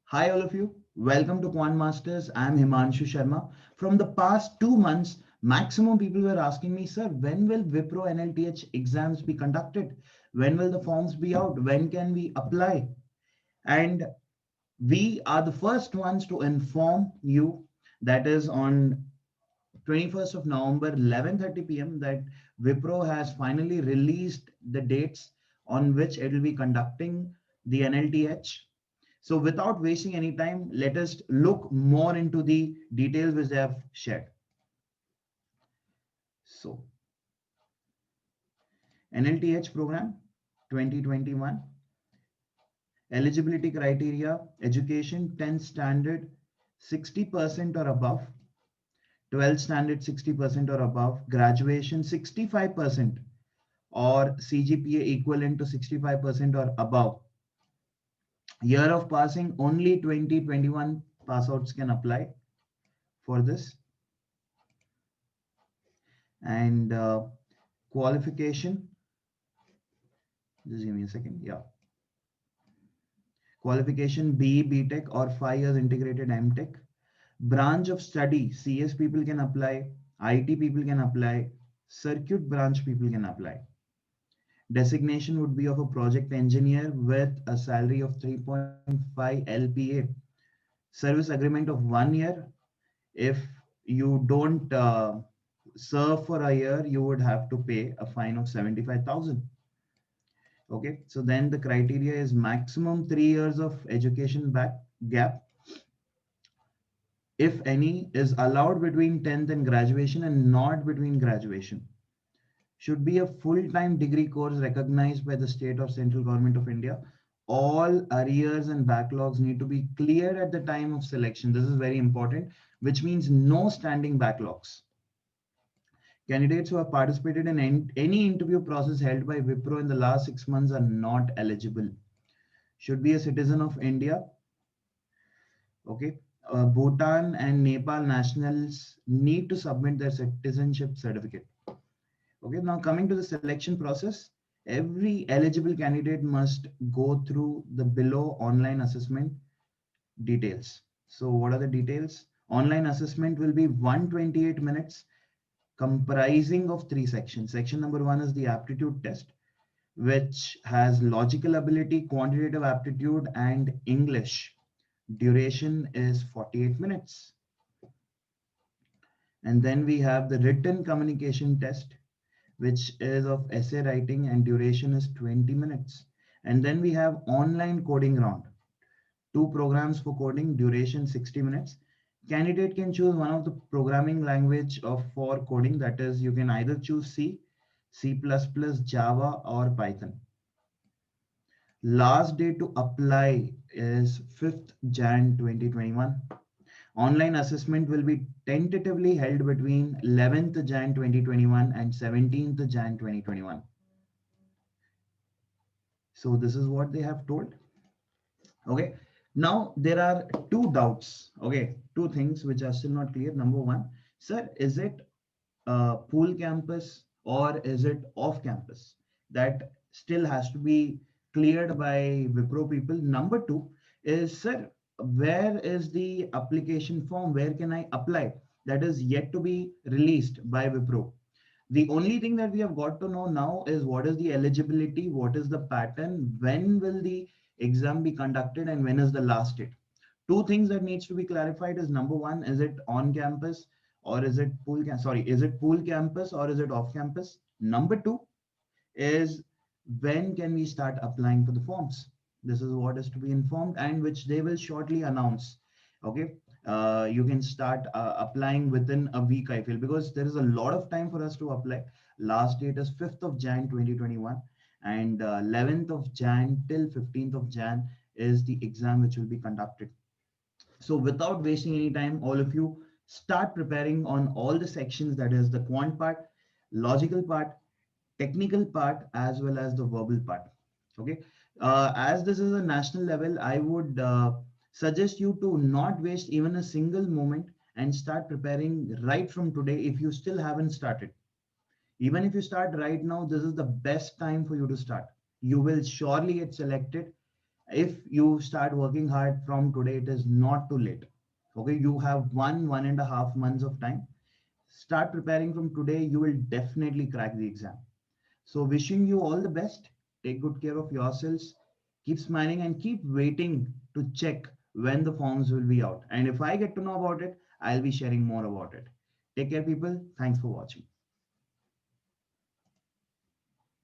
Hi, all of you. Welcome to Quant Masters. I'm Himanshu Sharma. From the past 2 months, maximum people were asking me, sir, when will Wipro NLTH exams be conducted? When will the forms be out? When can we apply? And we are the first ones to inform you that is on 21st of November, 11:30 p.m., that Wipro has finally released the dates on which it will be conducting the NLTH. So without wasting any time, let us look more into the details which they have shared. So NLTH program 2021, eligibility criteria, education 10 standard 60% or above, 12 standard 60% or above, graduation 65% or CGPA equivalent to 65% or above. Year of passing, only 2021 pass outs can apply for this. And qualification, just give me a second. Yeah. Qualification BE, BTech or 5 years integrated MTech. Branch of study, CS people can apply, IT people can apply, circuit branch people can apply. Designation would be of a project engineer with a salary of 3.5 LPA. Service agreement of 1 year. If you don't serve for a year, you would have to pay a fine of 75,000. Okay, so then the criteria is maximum 3 years of education back gap, if any, is allowed between 10th and graduation and not between graduation. Should be a full-time degree course recognized by the state or central government of India. All arrears and backlogs need to be cleared at the time of selection. This is very important, which means no standing backlogs. Candidates who have participated in any interview process held by Wipro in the last 6 months are not eligible. Should be a citizen of India. Okay. Bhutan and Nepal nationals need to submit their citizenship certificate. Okay. Now coming to the selection process, every eligible candidate must go through the below online assessment details. So what are the details? Online assessment will be 128 minutes comprising of three sections. Section number one is the aptitude test, which has logical ability, quantitative aptitude, and English. Duration is 48 minutes. And then we have the written communication test, which is of essay writing and duration is 20 minutes. And then we have online coding round. Two programs for coding, duration 60 minutes. Candidate can choose one of the programming language of for coding, that is you can either choose C, C++, Java or Python. Last day to apply is 5th Jan 2021. Online assessment will be tentatively held between 11th Jan 2021 and 17th Jan 2021. So this is what they have told. Okay. Now there are two doubts. Okay. Two things which are still not clear. Number one, sir, is it pool campus or is it off campus? That still has to be cleared by Wipro people. Number two is, sir, where is the application form? Where can I apply? That is yet to be released by Wipro. The only thing that we have got to know now is what is the eligibility, what is the pattern, when will the exam be conducted, and when is the last date. Two things that needs to be clarified is number one, is it on campus or is it is it pool campus or is it off campus? Number two is when can we start applying for the forms? This is what is to be informed and which they will shortly announce. Okay. You can start applying within a week, I feel, because there is a lot of time for us to apply. Last date is 5th of Jan 2021 and 11th of Jan till 15th of Jan is the exam which will be conducted. So without wasting any time, all of you start preparing on all the sections, that is the quant part, logical part, technical part, as well as the verbal part. Okay. As this is a national level, I would suggest you to not waste even a single moment and start preparing right from today if you still haven't started. Even if you start right now, this is the best time for you to start. You will surely get selected. If you start working hard from today, it is not too late. Okay, you have 1.5 months of time. Start preparing from today. You will definitely crack the exam. So, wishing you all the best. Take good care of yourselves. Keep smiling and keep waiting to check when the forms will be out. And if I get to know about it, I'll be sharing more about it. Take care, people. Thanks for watching.